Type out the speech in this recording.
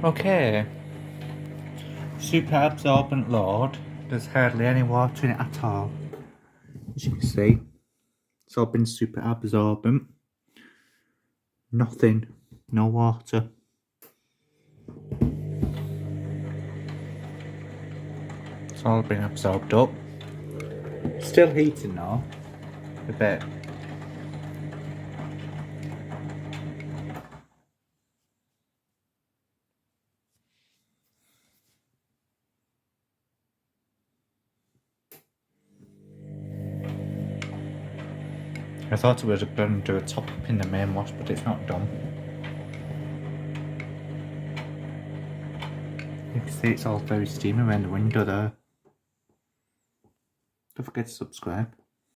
Okay. Super absorbent load. There's hardly any water in it at all. As you can see, it's all been super absorbent. Nothing, no water. It's all been absorbed up. Still heating though, a bit. I thought it would have been do a top up in the main wash, but it's not done. You can see it's all very steamy around the window there. Don't forget to subscribe.